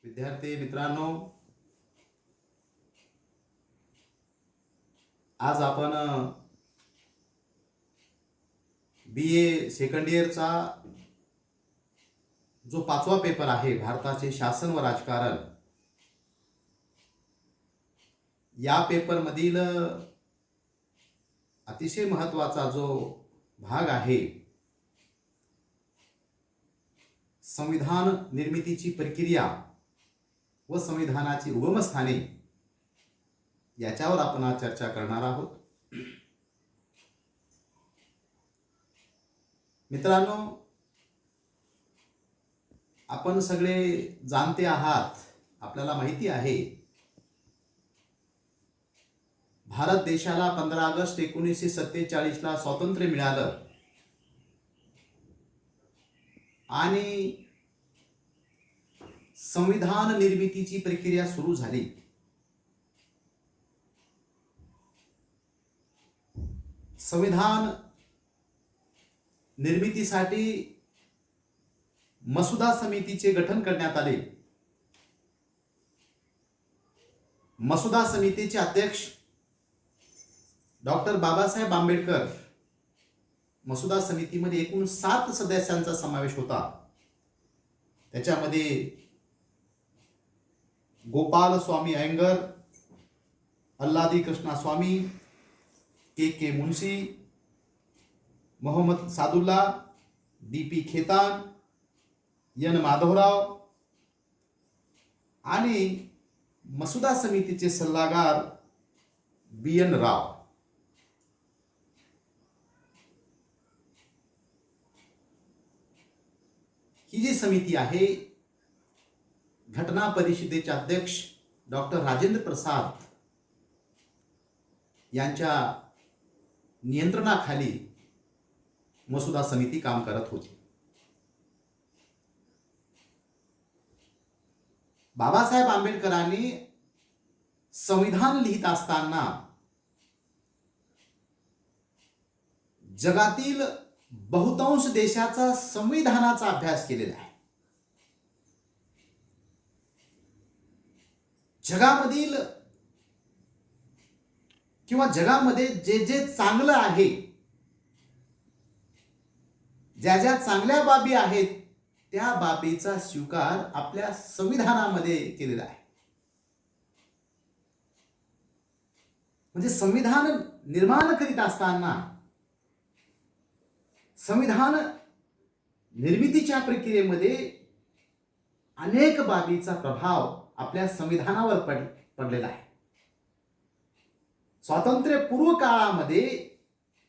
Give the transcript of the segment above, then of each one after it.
विद्यार्थी मित्रांनो, आज आपण BA सेकंड इयरचा जो 5वा पेपर आहे, भारताचे शासन व राजकारण, या पेपरमधील अतिशय महत्त्वाचा जो भाग आहे, संविधान निर्मितीची प्रक्रिया व संविधानाची उगमस्थाने, याच्यावर आपण आज चर्चा करणार आहोत. मित्रांनो, आपण सगळे जाणते आहात, आपल्याला माहिती आहे, भारत देशाला 15 ऑगस्ट 1947ला स्वातंत्र्य मिळालं आणि संविधान निर्मितीची प्रक्रिया सुरू झाली. संविधान निर्मितीसाठी मसुदा समितीचे गठन करण्यात आले. मसुदा समितीचे अध्यक्ष डॉक्टर बाबासाहेब आंबेडकर. मसुदा समितीमध्ये एकूण 7 सदस्यांचा समावेश होता. त्याच्यामध्ये गोपाल स्वामी अयंगर, अल्लादी कृष्णा स्वामी, के मुंशी, मोहम्मद सादुल्ला, DP खेतान, N माधवराव आणि मसुदा समितीचे सल्लागार BN राव. ही जी समिती आहे, घटना परिषदेचे अध्यक्ष डॉक्टर राजेंद्र प्रसाद यांच्या नियंत्रणाखाली मसुदा समिती काम करत होती. बाबासाहेब आंबेडकरांनी संविधान लिहित असताना जगातील बहुतांश देशाचा संविधानाचा अभ्यास केलेला आहे. जगामधील किंवा जगामध्ये जे जे चांगलं आहे, ज्या ज्या चांगल्या बाबी आहेत, त्या बाबीचा स्वीकार आपल्या संविधानामध्ये केलेला आहे. म्हणजे संविधान निर्माण करीत असताना संविधान निर्मितीच्या प्रक्रियेमध्ये अनेक बाबीचा प्रभाव आपल्या संविधानावर पडलेला आहे. स्वातंत्र्यपूर्व काळामध्ये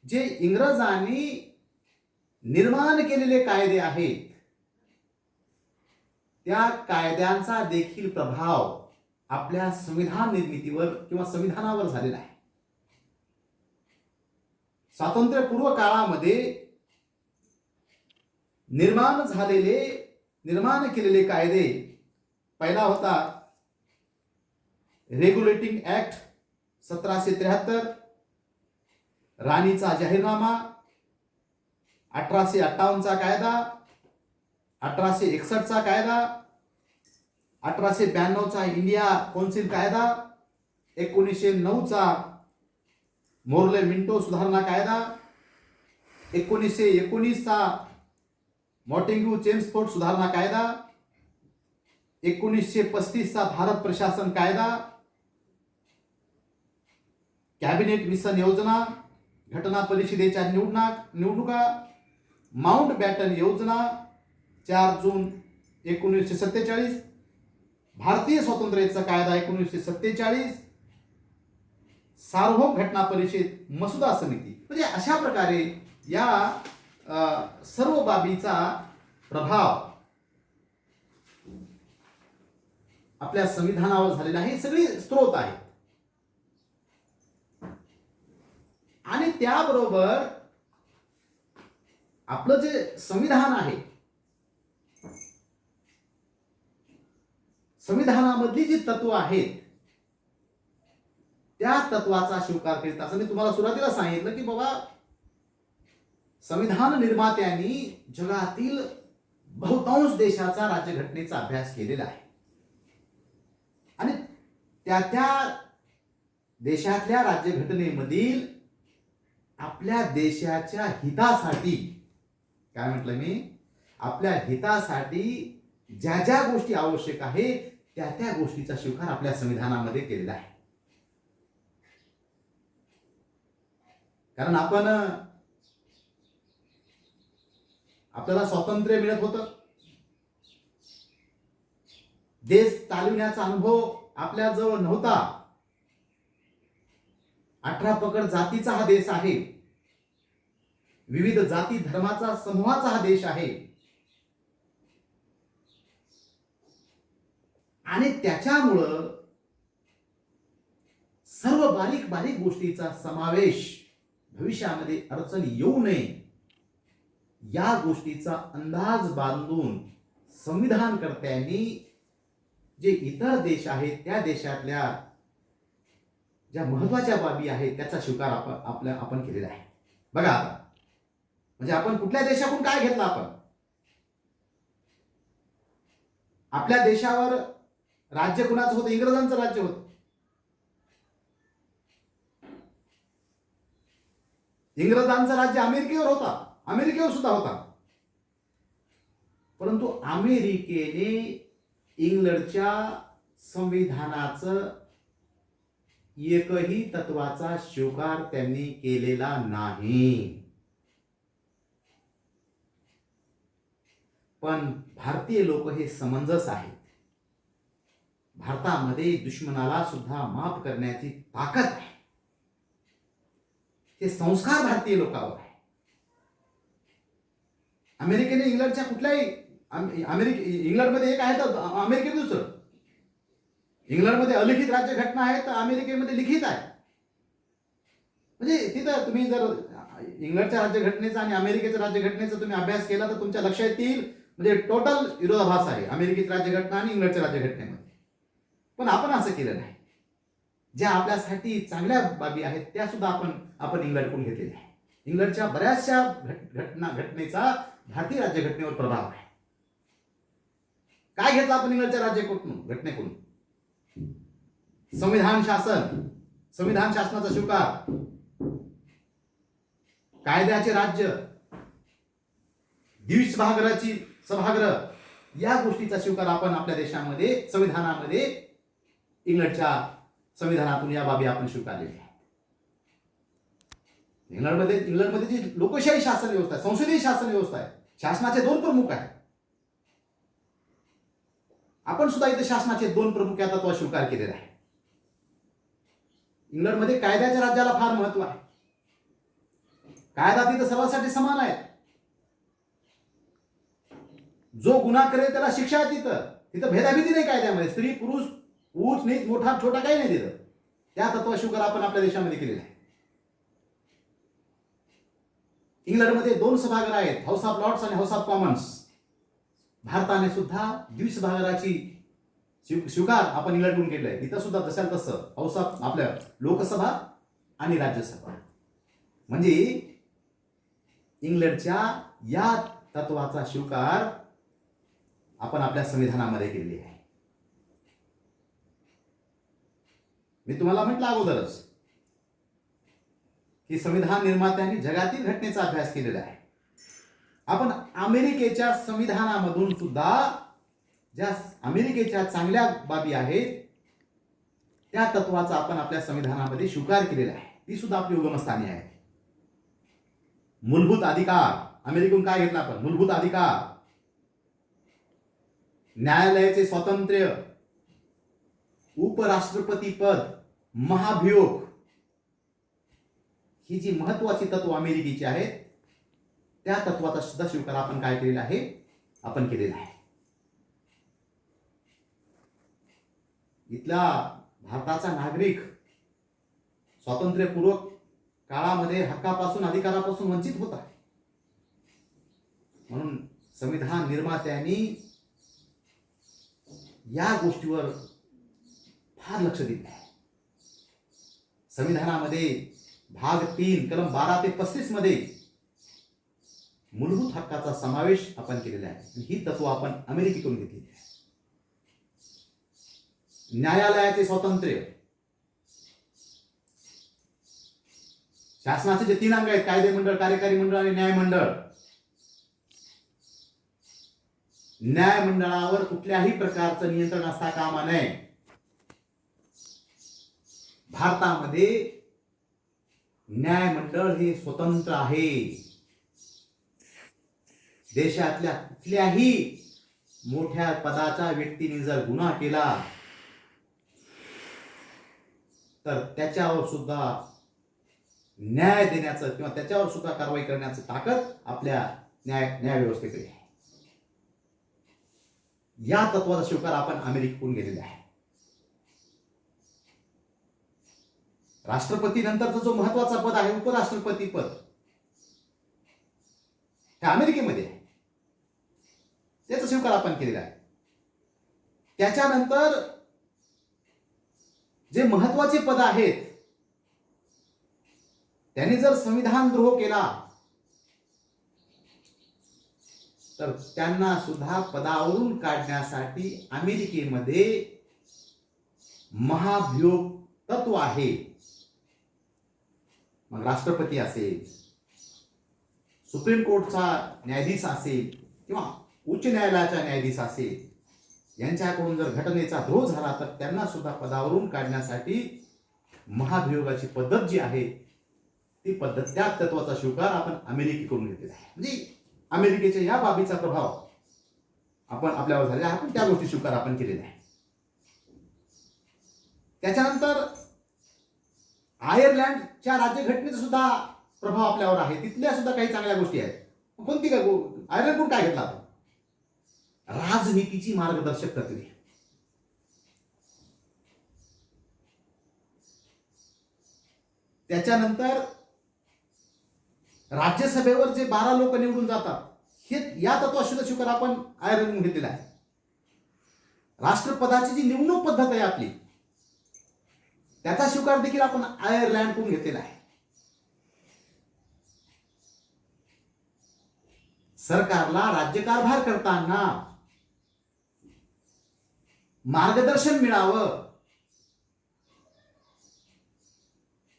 जे इंग्रजांनी निर्माण केलेले कायदे आहेत, त्या कायद्यांचा देखील प्रभाव आपल्या संविधान निर्मितीवर किंवा संविधानावर झालेला आहे. स्वातंत्र्यपूर्व काळामध्ये निर्माण केलेले कायदे, पहिला होता रेग्युलेटिंग ऍक्ट 1773, राणीचा जाहीरनामा, 1858चा कायदा, 1861चा कायदा, 1892चा इंडिया कौन्सिल कायदा, 1909चा मोर्ले मिंटो सुधारणा कायदा, 1919चा मॉन्टेग्यू चेम्सफोर्ड सुधारणा कायदा, 1935चा भारत प्रशासन कायदा, कॅबिनेट मिशन योजना, घटना परिषदेच्या निवडणुका, माउंट बॅटन योजना, 4 जून 1947, भारतीय स्वातंत्र्याचा कायदा 1947, सार्वभौम घटना परिषद, मसुदा समिती. म्हणजे अशा प्रकारे या सर्व बाबीचा प्रभाव आपल्या संविधानावर झालेला आहे. सगळे स्त्रोत आहेत. आणि त्याबरोबर आपलं जे संविधान आहे, संविधानामधली जी तत्व आहेत, त्या तत्वाचा स्वीकार करीत असं मी तुम्हाला सुरुवातीला सांगितलं की बाबा, संविधान निर्मात्यांनी जगातील बहुतांश देशाचा राज्यघटनेचा अभ्यास केलेला आहे. त्या त्या देशातल्या राज्यघटनेमधील आपल्या देशाच्या हितासाठी, काय म्हटलं मी, आपल्या हितासाठी ज्या ज्या गोष्टी आवश्यक आहेत त्या त्या गोष्टीचा स्वीकार आपल्या संविधानामध्ये केलेला आहे. कारण आपल्याला स्वातंत्र्य मिळत होतं, देश चालविण्याचा अनुभव आपल्याजवळ नव्हता. 18 पगड जातीचा हा देश आहे, विविध जाती धर्माचा समूहाचा हा देश आहे. आणि त्याच्यामुळं सर्व बारीक बारीक गोष्टीचा समावेश, भविष्यामध्ये अडचण येऊ नये या गोष्टीचा अंदाज बांधून संविधानकर्त्यांनी जे इतर देश आहेत त्या देशातल्या ज्या महत्वाच्या बाबी आहेत त्याचा स्वीकार आपण केलेला आहे. बघा आता, म्हणजे आपण कुठल्या देशाकडून काय घेतलं? आपल्या देशावर राज्य कुणाचं होतं? इंग्रजांचं राज्य होतं. इंग्रजांचं राज्य अमेरिकेवर होता, अमेरिकेवर सुद्धा होता. परंतु अमेरिकेने इंग्लंडच्या संविधानाचं एकही तत्वाचा स्वीकार त्यांनी केलेला नाही. पण भारतीय लोक हे समंजस आहेत. भारतामध्ये दुश्मनाला सुद्धा माफ करण्याची ताकद आहे. हे संस्कार भारतीय लोकांवर आहे. अमेरिकेने इंग्लंडच्या कुठल्याही इंग्लंडमध्ये एक आहे तर अमेरिकेत दुसरं. इंग्लंडमध्ये अलिखित राज्यघटना आहे तर अमेरिकेमध्ये लिखित आहे. म्हणजे तिथं तुम्ही जर इंग्लंडच्या राज्यघटनेचा आणि अमेरिकेच्या राज्यघटनेचा तुम्ही अभ्यास केला तर तुमच्या लक्षात येईल, म्हणजे टोटल विरोधाभास आहे अमेरिकेची राज्यघटना आणि इंग्लंडच्या राज्यघटनेमध्ये. पण आपण असं केलं नाही. ज्या आपल्यासाठी चांगल्या बाबी आहेत त्या सुद्धा आपण इंग्लंडकडून घेतलेल्या आहे. इंग्लंडच्या बऱ्याचशा घटनेचा भारतीय राज्यघटनेवर प्रभाव आहे. काय घेतलं आपण इंग्लंडच्या घटनेकडून? संविधान शासन, संविधान शासनाचा स्वीकार, कायद्याचे राज्य, द्विसभागृहाची सभागृह या गोष्टीचा स्वीकार आपण आपल्या देशामध्ये संविधानामध्ये इंग्लंडच्या संविधानातून या बाबी आपण स्वीकारलेल्या आहेत. इंग्लंडमध्ये जी लोकशाही शासन व्यवस्था आहे, संसदीय शासन व्यवस्था आहे, शासनाचे 2 प्रमुख आहेत. आपण सुद्धा इथे शासनाचे 2 प्रमुख या तत्त्वाचा स्वीकार केलेला आहे. इंग्लंडमध्ये कायद्याच्या राज्याला फार महत्व आहे. कायदा तिथं सर्वांसाठी समान आहे. जो गुन्हा करेल त्याला शिक्षा आहे. तिथं भेदाभेदी नाही कायद्यामध्ये. स्त्री पुरुष, ऊच नीच, मोठा छोटा काही नाही तिथं. त्या तत्त्वाचा स्वीकार आपण आपल्या देशामध्ये केलेला आहे. इंग्लंडमध्ये 2 सभागृह आहेत, हाऊस ऑफ लॉर्ड्स आणि हाऊस ऑफ कॉमन्स. भारताने सुद्धा द्विसभागृहाची स्वीकार आपण इंग्लंडकडून केलेला आहे. इथं सुद्धा जसं तसं हाऊस ऑफ आपल्या लोकसभा आणि राज्यसभा. म्हणजे इंग्लंडच्या या तत्वाचा स्वीकार आपण आपल्या संविधानामध्ये केलेली आहे. मी तुम्हाला म्हटलं अगोदरच की संविधान निर्मात्यांनी जगातील घटनेचा अभ्यास केलेला आहे. आपण अमेरिकेच्या संविधानामधून सुद्धा ज्या अमेरिकेच्या चांगल्या बाबी आहेत त्या तत्वाचा आपण आपल्या संविधानामध्ये स्वीकार केलेला आहे. ती सुद्धा आपली उगमस्थानी आहे. मूलभूत अधिकार, अमेरिकेतून काय घेतला आपण? मूलभूत अधिकार, न्यायालयाचे स्वातंत्र्य, उपराष्ट्रपती पद, महाभियोग, ही जी महत्वाची तत्व अमेरिकेची आहेत त्या तत्वाचा सुद्धा स्वीकार आपण काय केलेला आहे? आपण केलेला आहे. इथला भारताचा नागरिक स्वातंत्र्यपूर्व काळामध्ये हक्कापासून, अधिकारापासून वंचित होता. म्हणून संविधान निर्मात्यांनी या गोष्टीवर फार लक्ष दिले आहे. संविधानामध्ये भाग 3 कलम 12 ते 35 मध्ये मूलभूत हक्काचा समावेश आपण केलेला आहे. ही तत्व आपण अमेरिकेतून घेतलेली आहे. न्यायालयाचे स्वातंत्र्य, शासनाचे जे 3 अंग आहेत, कायदे मंडळ, कार्यकारी मंडळ आणि न्यायमंडळ, न्यायमंडळावर कुठल्याही प्रकारचं नियंत्रण असता कामा नये. भारतामध्ये न्यायमंडळ हे स्वतंत्र आहे. देशातल्या कुठल्याही मोठ्या पदाच्या व्यक्तीने जर गुन्हा केला तर त्याच्यावर सुद्धा न्याय देण्याचं किंवा त्याच्यावर सुद्धा कारवाई करण्याचं ताकद आपल्या न्याय व्यवस्थेकडे आहे. या तत्वाचा स्वीकार आपण अमेरिकेकडून घेतलेला आहे. राष्ट्रपती नंतरचा जो महत्वाचा पद आहे, उपराष्ट्रपती पद, हे अमेरिकेमध्ये आहे. त्याचा स्वीकार आपण केलेला आहे. त्याच्यानंतर जे महत्वाचे पद आहेत, त्यांनी जर संविधान द्रोह केला तर त्यांना सुद्धा पदावरून काढण्यासाठी अमेरिकेमध्ये महाभियोग तत्व आहे. मग राष्ट्रपती असेल, सुप्रीम कोर्टचा न्यायाधीश असेल किंवा उच्च न्यायालयाचा न्यायाधीश असेल, यांच्याकडून जर घटनेचा द्रोह झाला तर त्यांना सुद्धा पदावरून काढण्यासाठी महाभियोगाची पद्धत जी आहे ती पद्धत, त्या तत्वाचा स्वीकार आपण अमेरिकेकडून घेतलेला आहे. म्हणजे अमेरिकेच्या या बाबीचा प्रभाव आपण आपल्यावर झालेला आहे. आपण त्या गोष्टी स्वीकार आपण केलेल्या आहे. त्याच्यानंतर आयर्लंडच्या राज्यघटनेचा सुद्धा प्रभाव आपल्यावर आहे. तिथल्या सुद्धा काही चांगल्या गोष्टी आहेत. कोणती काय? आयर्लंडकडून काय घेतला आपण? राजनीतीची मार्गदर्शक तत्वे. त्याच्यानंतर राज्यसभेवर जे 12 लोक निवडून जातात, हे या तत्वाशी स्वीकार आपण आयर्लंडकडून घेतलेला आहे. राष्ट्रपदाची जी निवडणूक पद्धत आहे आपली, त्याचा स्वीकार देखील आपण आयर्लंडकडून घेतलेला आहे. सरकारला राज्यकारभार करताना मार्गदर्शन मिळावं,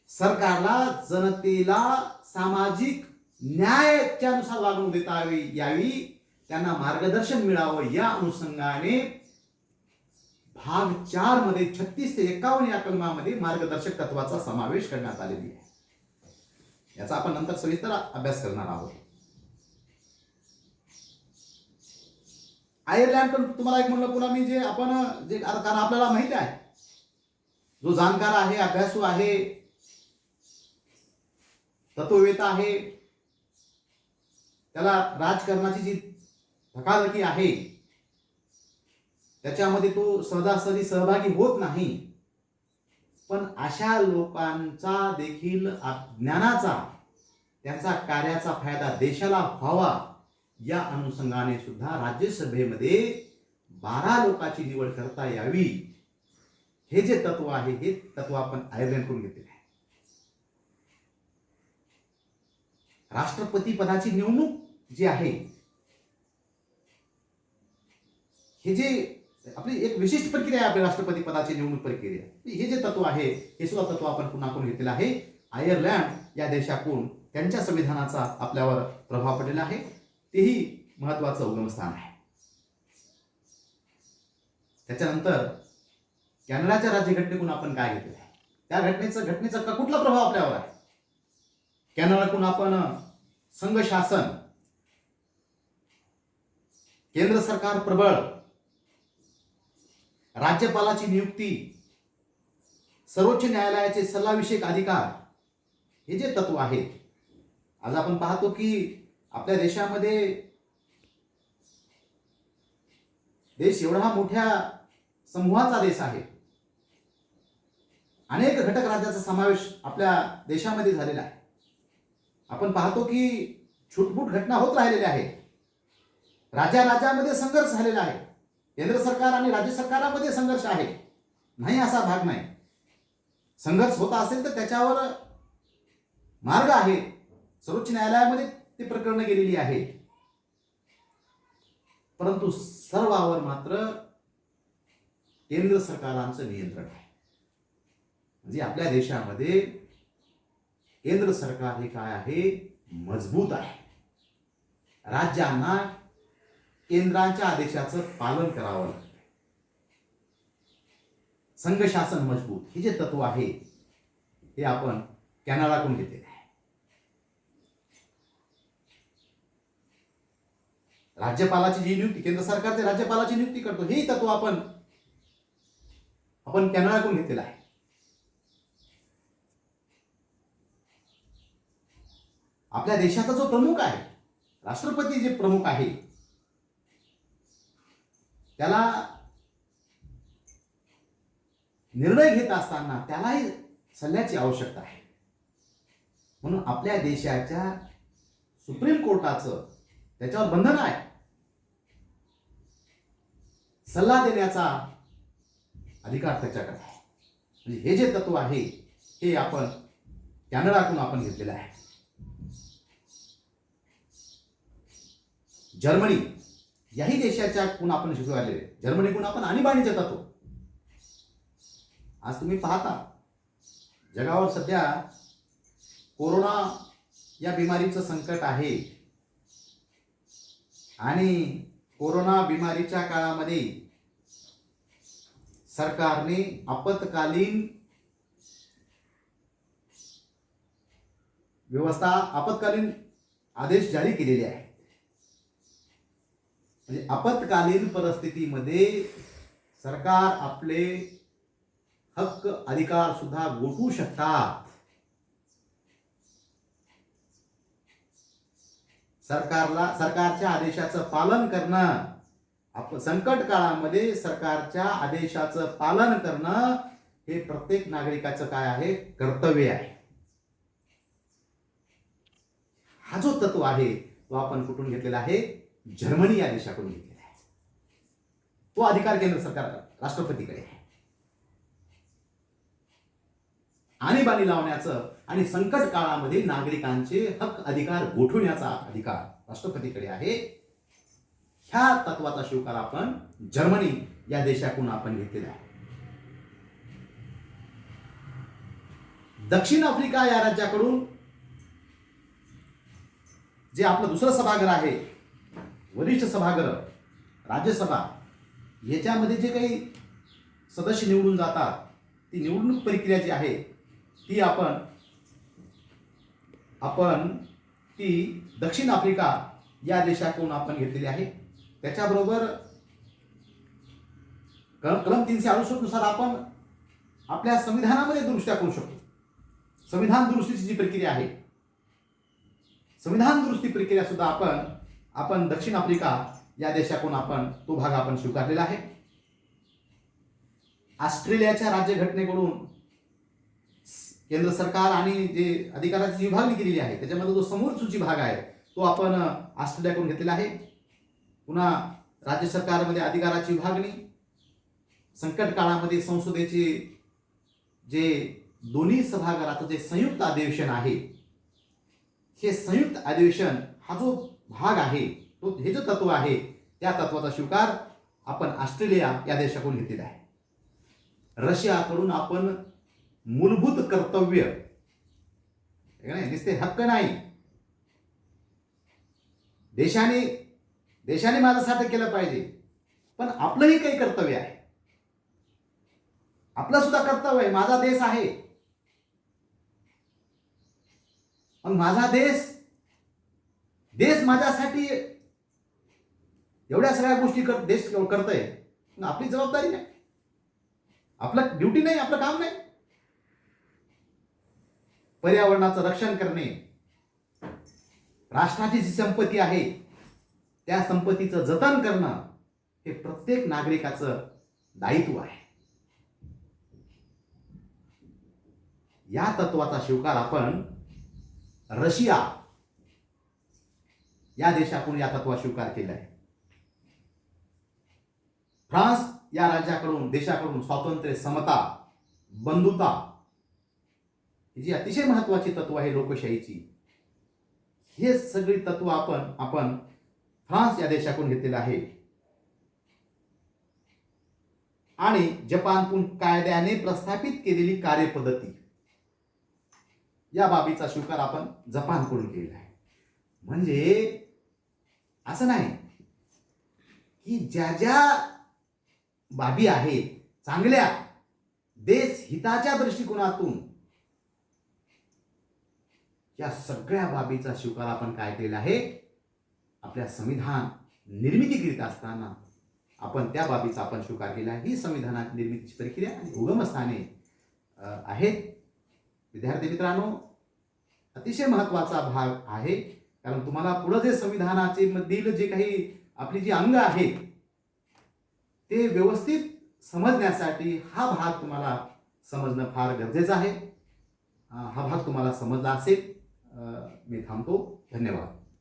सरकारला जनतेला सामाजिक न्यायाच्यानुसार वागणूक देता यावी, त्यांना मार्गदर्शन मिळावं, या अनुषंगाने भाग 4 मध्ये 36 ते 51 या कलमामध्ये मार्गदर्शक तत्वाचा समावेश करण्यात आलेली आहे. याचा आपण नंतर सविस्तर अभ्यास करणार आहोत. आयर्लंड तुम्हाला एक म्हणलं पुन्हा मी, जे आपण जे कारण आपल्याला माहिती आहे, जो जाणकार आहे, अभ्यासू आहे, तत्ववेता आहे, त्याला राजकारणाची जी धकाधकी आहे त्याच्यामध्ये तो सहजासहजी सहभागी होत नाही. पण अशा लोकांचा देखील ज्ञानाचा, त्यांचा कार्याचा फायदा देशाला व्हावा, या अनुषंगाने सुद्धा राज्यसभेमध्ये 12 लोकांची निवड करता यावी, हे जे तत्व आहे, हे तत्व आपण आयर्लंडकडून घेतलेले आहे. राष्ट्रपती पदाची निवडणूक जी आहे, हे जे आपली एक विशिष्ट प्रक्रिया आहे, आपल्या राष्ट्रपती पदाची निवडणूक प्रक्रिया, हे जे तत्व आहे, हे सुद्धा तत्व आपण पुन्हा करून घेतलेलं आहे. आयर्लंड या देशाकडून त्यांच्या संविधानाचा आपल्यावर प्रभाव पडलेला आहे. तेही महत्वाचं उगमस्थान आहे. त्याच्यानंतर कॅनडाच्या राज्यघटनेकडून आपण काय घेतलेलं आहे, त्या घटनेचा कुठला प्रभाव आपल्यावर आहे? कॅनडाकडून आपण संघ शासन, केंद्र सरकार प्रबळ, राज्यपालाची नियुक्ती, सर्वोच्च न्यायालयाचे सल्लाविषयक अधिकार, हे जे तत्व आहेत. आज आपण पाहतो की आपल्या देशामध्ये, देश एवढा मोठ्या समूहाचा देश आहे, अनेक घटक राज्याचा समावेश आपल्या देशामध्ये झालेला आहे. आपण पाहतो की छुटपुट घटना होत राहिलेल्या आहेत. राज्यामध्ये संघर्ष झालेला आहे. केंद्र सरकार आणि राज्य सरकारांमध्ये संघर्ष आहे, नाही असा भाग नाही. संघर्ष होता असेल तर त्याच्यावर मार्ग आहे. सर्वोच्च न्यायालयामध्ये ते प्रकरण गेलेली आहे. परंतु सर्वावर मात्र केंद्र सरकारांचं नियंत्रण आहे. म्हणजे आपल्या देशामध्ये केंद्र सरकार हे काय आहे, मजबूत आहे. राज्यांना केंद्राच्या आदेशाचं पालन करावं लागतं. संघ शासन मजबूत हे जे तत्व आहे हे आपण कॅनडाकडून घेतलेले आहे. राज्यपालाची जी नियुक्ती, केंद्र सरकार ते राज्यपालाची नियुक्ती करतो, हे तत्व आपण कॅनडाकडून घेतलेलं आहे. आपल्या देशाचा जो प्रमुख आहे, राष्ट्रपती जे प्रमुख आहे, त्याला निर्णय घेत असताना त्यालाही सल्ल्याची आवश्यकता आहे. म्हणून आपल्या देशाच्या सुप्रीम कोर्टाचं त्याच्यावर बंधन आहे. सल्ला देण्याचा अधिकार त्याच्याकडे आहे. म्हणजे हे जे तत्व आहे हे आपण कॅनडाकडून आपण घेतलेलं आहे. जर्मनी याही देशाच्या कोण आपण शिकवले, जर्मनीकडून आपण आणीबाणीचे तत्व. आज तुम्ही पाहता जगावर सध्या कोरोना या बिमारीचं संकट आहे आणि कोरोना बिमारीच्या काळामध्ये सरकारने आपत्कालीन आपत्कालीन आदेश जारी केलेले आहेत. म्हणजे आपत्कालीन परिस्थितीमध्ये सरकार आपले हक्क अधिकार सुद्धा गोठवू शकतात. सरकारच्या आदेशाचं पालन करणं, संकट काळामध्ये सरकारच्या आदेशाचं पालन करणं हे प्रत्येक नागरिकाचं काय आहे, कर्तव्य आहे. हा जो तत्व आहे तो आपण कुठून घेतलेला आहे, जर्मनी या देशाकडून घेतलेला आहे. तो अधिकार केंद्र सरकार राष्ट्रपतीकडे आहे. आणीबाणी लावण्याचं आणि संकट काळामध्ये नागरिकांचे हक्क अधिकार गोठवण्याचा अधिकार राष्ट्रपतीकडे आहे. ह्या तत्वाचा स्वीकार आपण जर्मनी या देशाकडून आपण घेतलेला आहे. दक्षिण आफ्रिका या राज्याकडून जे आपलं दुसरं सभागृह आहे, वरिष्ठ सभागृह, राज्यसभा, याच्यामध्ये जे काही सदस्य निवडून जातात, ती निवडणूक प्रक्रिया जी आहे ती आपण ती दक्षिण आफ्रिका या देशाकडून आपण घेतलेली आहे. त्याच्याबरोबर कलम 368 नुसार आपण आपल्या संविधानामध्ये दुरुस्त्या करू शकतो. संविधान दुरुस्तीची जी प्रक्रिया आहे, संविधान दुरुस्ती प्रक्रिया सुद्धा आपण दक्षिण आफ्रिका या देशाकडून आपण तो भाग आपण स्वीकारलेला आहे. ऑस्ट्रेलियाच्या राज्यघटनेकडून केंद्र सरकार आणि जे अधिकाराची विभागणी केलेली आहे त्याच्यामध्ये जो समोर सूची भाग आहे तो आपण ऑस्ट्रेलियाकडून घेतलेला आहे. पुन्हा राज्य सरकारमध्ये अधिकाराची विभागणी, संकट काळामध्ये संसदेचे जे दोन्ही सभागृहाचं जे संयुक्त अधिवेशन आहे, हे संयुक्त अधिवेशन हा जो भाग आहे तो हे जो तत्व आहे त्या तत्वाचा स्वीकार आपण ऑस्ट्रेलिया या देशाकडून घेतलेला आहे. रशियाकडून आपण मूलभूत कर्तव्य, नुसते हक्क नाही, देशाने माझ्यासाठी केलं पाहिजे, पण आपलंही काही कर्तव्य आहे. आपलं सुद्धा कर्तव्य आहे. माझा देश आहे, पण माझा देश माझ्यासाठी एवढ्या सगळ्या गोष्टी देश करतोय, आपली जबाबदारी नाही, आपलं ड्युटी नाही, आपलं काम नाही. पर्यावरणाचं रक्षण करणे, राष्ट्राची जी संपत्ती आहे त्या संपत्तीचं जतन करणं हे प्रत्येक नागरिकाचं दायित्व आहे. या तत्वाचा स्वीकार आपण रशिया या देशाकडून या तत्वाचा स्वीकार केला आहे. फ्रान्स या देशाकडून स्वातंत्र्य, समता, बंधुता ही जी अतिशय महत्वाची तत्व आहे लोकशाहीची, हे सगळी तत्व आपण फ्रान्स या देशाकडून घेतलेलं आहे. आणि जपानपूल कायद्याने प्रस्थापित केलेली कार्यपद्धती या बाबीचा स्वीकार आपण जपानकडून केलेला आहे. म्हणजे असं नाही की ज्या ज्या बाबी आहेत चांगल्या देश हिताच्या दृष्टिकोनातून या सगळ्या बाबीचा स्वीकार आपण काय केलेला आहे, आपल्या संविधान निर्मिती करीत असताना आपण त्या बाबीचा आपण स्वीकार केला आहे. ही संविधानात निर्मितीची प्रक्रिया आणि उगमस्थाने आहेत. विद्यार्थी मित्रांनो, अतिशय महत्त्वाचा भाग आहे, कारण तुम्हाला पुढे जे संविधानाचे मधील जे काही आपली जी अंग आहेत ते व्यवस्थित समजण्यासाठी हा भाग तुम्हाला समजणं फार गरजेचं आहे. हा भाग तुम्हाला समजला असेल. मी थांबतो. धन्यवाद.